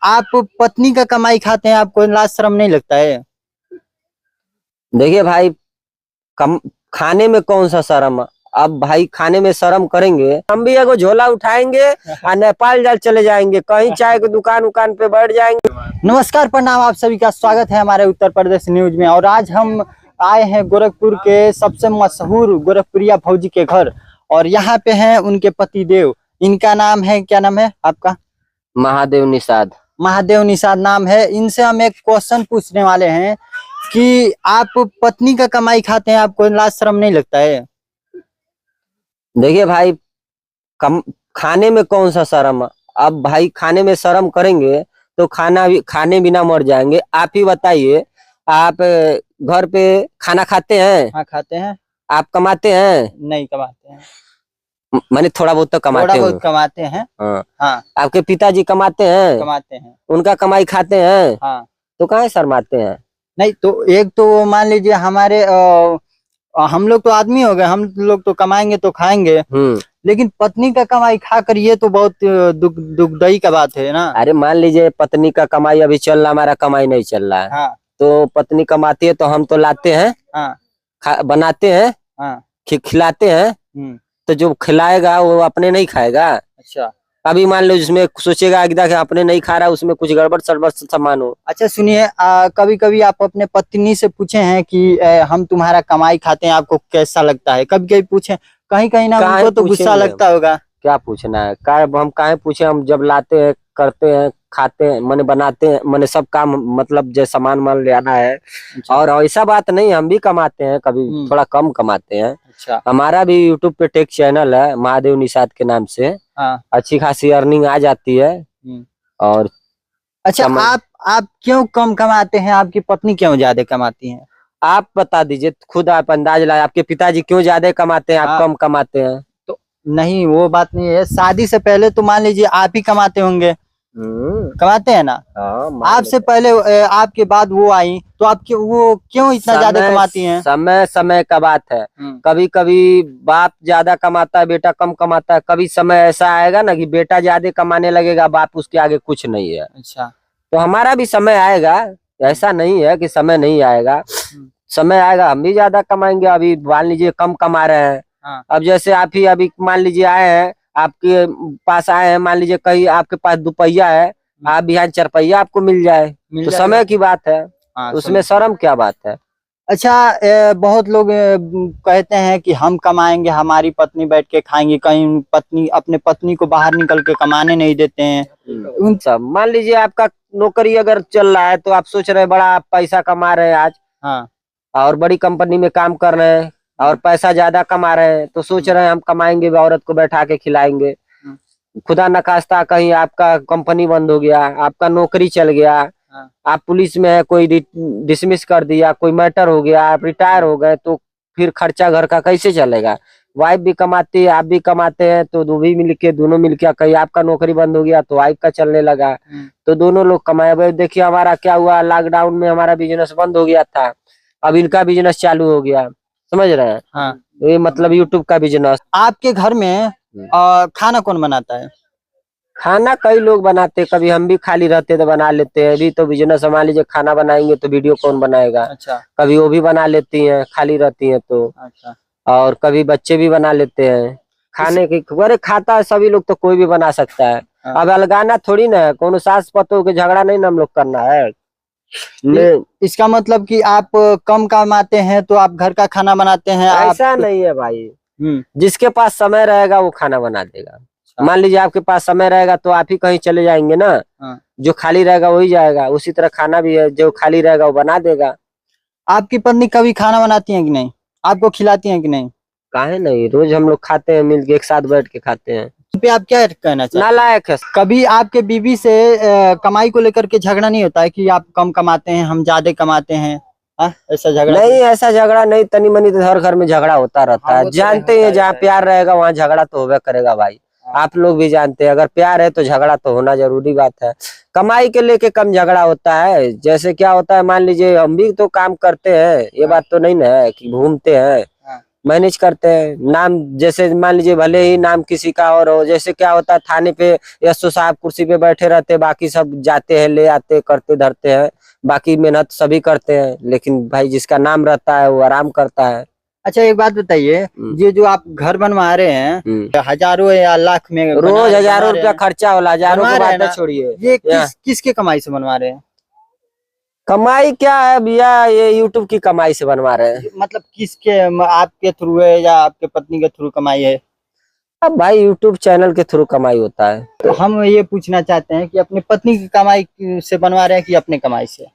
आप पत्नी का कमाई खाते हैं, आपको लाज शर्म नहीं लगता है? देखिए भाई, खाने में कौन सा शर्म। अब भाई खाने में शर्म करेंगे, हम भी एगो झोला उठाएंगे और नेपाल जाल चले जाएंगे, कहीं चाय की दुकान उकान पे बैठ जाएंगे। नमस्कार, प्रणाम, आप सभी का स्वागत है हमारे उत्तर प्रदेश न्यूज में। और आज हम आए हैं गोरखपुर के सबसे मशहूर गोरखपुरिया फौजी के घर, और यहाँ पे हैं उनके पति देव। इनका नाम है, क्या नाम है आपका? महादेव निषाद। महादेव निषाद नाम है। इनसे हम एक क्वेश्चन पूछने वाले हैं कि आप पत्नी का कमाई खाते हैं, आपको लाज शर्म नहीं लगता है? देखिए भाई, खाने में कौन सा शर्म। अब भाई खाने में शर्म करेंगे तो खाने बिना मर जाएंगे। आप ही बताइए, आप घर पे खाना खाते हैं? हाँ, खाते हैं। आप कमाते हैं? नहीं कमाते हैं। माने थोड़ा बहुत तो कमाते हैं। थोड़ा बहुत कमाते हैं। हाँ। हाँ, आपके पिताजी कमाते हैं? कमाते हैं। उनका कमाई खाते हैं? हाँ। तो काहे शर्माते हैं? नहीं तो एक तो मान लीजिए हमारे हम लोग तो आदमी हो गए, हम लोग तो कमाएंगे तो खाएंगे, लेकिन पत्नी का कमाई खा कर ये तो बहुत दुखदाई का बात है ना। अरे मान लीजिए पत्नी का कमाई अभी चल रहा, हमारा कमाई नहीं चल रहा है। हाँ। तो पत्नी कमाती है तो हम तो लाते हैं। हाँ। बनाते हैं। हाँ। खिलाते हैं। तो जो खिलाएगा वो अपने नहीं खाएगा। अच्छा। अभी मान लो जिसमें सोचेगा कि अपने नहीं खा रहा, उसमें कुछ गड़बड़ सड़बड़ सामान हो। अच्छा सुनिए, कभी कभी आप अपने पत्नी से पूछे हैं कि हम तुम्हारा कमाई खाते हैं, आपको कैसा लगता है? कभी कभी पूछे? कहीं कहीं ना उनको तो गुस्सा लगता होगा। क्या पूछना है, हम काहे पूछे। हम जब लाते हैं, करते हैं, खाते हैं, मैंने बनाते हैं, मैंने सब काम, मतलब जैसे सामान मान ले आना है। और ऐसा बात नहीं, हम भी कमाते हैं, कभी थोड़ा कम कमाते हैं। अच्छा। हमारा भी यूट्यूब पे टेक चैनल है महादेव निषाद के नाम से। हाँ। अच्छी खासी अर्निंग आ जाती है। और अच्छा, आप क्यों कम कमाते हैं? आपकी पत्नी क्यों ज्यादा कमाती है? आप बता दीजिए, खुद आप अंदाज लाए। आपके पिताजी क्यों ज्यादा कमाते हैं, आप कम कमाते हैं? तो नहीं, वो बात नहीं है। शादी से पहले तो मान लीजिए आप ही कमाते होंगे। कमाते हैं ना? आपसे पहले, आपके बाद वो आई, तो आपके वो क्यों इतना ज्यादा कमाती हैं? समय समय का बात है। कभी कभी बाप ज्यादा कमाता है, बेटा कम कमाता है। कभी समय ऐसा आएगा ना कि बेटा ज्यादा कमाने लगेगा, बाप उसके आगे कुछ नहीं है। अच्छा। तो हमारा भी समय आएगा, ऐसा नहीं है कि समय नहीं आएगा। समय आएगा, हम भी ज्यादा कमाएंगे। अभी मान लीजिए कम कमा रहे हैं। अब जैसे आप ही अभी मान लीजिए आए हैं, आपके पास आए हैं, मान लीजिए कहीं आपके पास दुपहिया है, आप भी यहाँ चरपहिया आपको मिल जाए, तो समय की बात है। उसमें शर्म क्या बात है? अच्छा, बहुत लोग कहते हैं कि हम कमाएंगे, हमारी पत्नी बैठ के खाएंगी, कहीं पत्नी अपने पत्नी को बाहर निकल के कमाने नहीं देते हैं। सब मान लीजिए आपका नौकरी अगर चल रहा है तो आप सोच रहे हैं बड़ा पैसा कमा रहे हैं आज। हाँ। और बड़ी कंपनी में काम कर रहे हैं और पैसा ज्यादा कमा रहे हैं, तो सोच रहे हैं हम कमाएंगे, औरत को बैठा के खिलाएंगे। खुदा न खास्ता कहीं आपका कंपनी बंद हो गया, आपका नौकरी चल गया, आप पुलिस में है, कोई डिसमिस कर दिया, कोई मैटर हो गया, आप रिटायर हो गए, तो फिर खर्चा घर का कैसे चलेगा? वाइफ भी कमाती है, आप भी कमाते हैं, तो दोनों मिलके कहीं आपका नौकरी बंद हो गया तो वाइफ का चलने लगा, तो दोनों लोग कमाए। देखिए हमारा क्या हुआ, लॉकडाउन में हमारा बिजनेस बंद हो गया था, अब इनका बिजनेस चालू हो गया, समझ रहे हैं? हाँ। ये मतलब यूट्यूब का बिजनेस। आपके घर में खाना कौन बनाता है? खाना कई लोग बनाते हैं, कभी हम भी खाली रहते तो बना लेते हैं। अभी तो बिजनेस मान लीजिए, खाना बनाएंगे तो वीडियो कौन बनाएगा? अच्छा। कभी वो भी बना लेती हैं, खाली रहती हैं तो। अच्छा। और कभी बच्चे भी बना लेते हैं खाने की। अरे खाता है सभी लोग, तो कोई भी बना सकता है। हाँ। अब अलगाना थोड़ी ना है, कोनो सास पतोह के झगड़ा नहीं ना हम लोग करना है। इसका मतलब कि आप कम कमाते हैं तो आप घर का खाना बनाते हैं? ऐसा नहीं है भाई, जिसके पास समय रहेगा वो खाना बना देगा। मान लीजिए आपके पास समय रहेगा तो आप ही कहीं चले जाएंगे ना। हाँ। जो खाली रहेगा वही जाएगा। उसी तरह खाना भी है, जो खाली रहेगा वो बना देगा। आपकी पत्नी कभी खाना बनाती है कि नहीं? आपको खिलाती है कि नहीं? काहे नहीं, रोज हम लोग खाते हैं, मिलके एक साथ बैठ के खाते हैं। पे आप क्या कहना चाहते हैं? नालायक है। कभी आपके बीवी से कमाई को लेकर के झगड़ा नहीं होता है कि आप कम कमाते हैं, हम ज्यादा कमाते हैं? ऐसा झगड़ा नहीं, ऐसा झगड़ा नहीं। तनी मनी तो हर घर में झगड़ा होता रहता है। जानते हैं जहाँ प्यार रहेगा वहाँ झगड़ा तो होगा करेगा भाई। आप लोग भी जानते हैं, अगर प्यार है तो झगड़ा तो होना जरूरी बात है। कमाई के लेके कम झगड़ा होता है। जैसे क्या होता है, मान लीजिए हम भी तो काम करते हैं, ये बात तो नहीं ना है कि घूमते हैं। मैनेज करते हैं। नाम जैसे मान लीजिए भले ही नाम किसी का और हो, जैसे क्या होता है थाने पे एसओ साहब कुर्सी पे बैठे रहते, बाकी सब जाते हैं, ले आते, करते धरते हैं, बाकी मेहनत सभी करते हैं, लेकिन भाई जिसका नाम रहता है वो आराम करता है। अच्छा एक बात बताइए, ये जो आप घर बनवा रहे हैं हजारों या लाख में रोज हजारों रुपया खर्चा होला, हजारों की बनवा रहे बात हैं छोड़िए। ये किसके कमाई से बनवा रहे हैं? कमाई क्या है भैया, ये यूट्यूब की कमाई से बनवा रहे हैं। मतलब किसके, आपके थ्रू है या आपके पत्नी के थ्रू कमाई है? अब भाई यूट्यूब चैनल के थ्रू कमाई होता है। तो हम ये पूछना चाहते हैं कि अपनी पत्नी की कमाई से बनवा रहे हैं कि अपने कमाई से?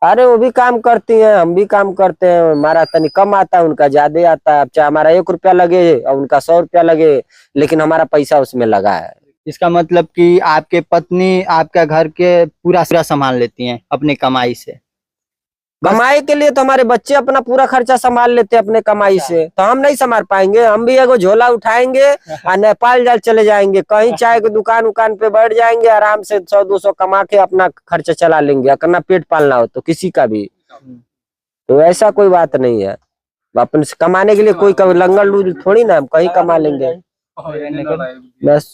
अरे वो भी काम करती हैं, हम भी काम करते हैं, हमारा तनी कम आता है, उनका ज्यादा आता है। अब चाहे हमारा 1 रुपया लगे और उनका 100 रुपया लगे, लेकिन हमारा पैसा उसमें लगा है। इसका मतलब कि आपके पत्नी आपका घर के पूरा संभाल लेती हैं अपनी कमाई से? कमाई के लिए तो हमारे बच्चे अपना पूरा खर्चा संभाल लेते हैं अपने कमाई से, तो हम नहीं संभाल पाएंगे? हम भी एगो झोला उठाएंगे और नेपाल जाल चले जाएंगे, कहीं चाय की दुकान उकान पे बैठ जाएंगे, आराम से 100-200 कमा के अपना खर्चा चला लेंगे, अपना पेट पालना हो तो किसी का भी। तो ऐसा कोई बात नहीं है, अपन से कमाने के लिए कोई लंगड़ लूज थोड़ी ना, हम कहीं कमा लेंगे बस।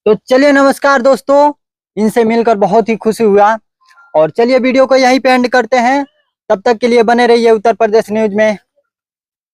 तो चलिए नमस्कार दोस्तों, इनसे मिलकर बहुत ही खुशी हुआ, और चलिए वीडियो को यहीं पे एंड करते हैं। तब तक के लिए बने रहिए उत्तर प्रदेश न्यूज में।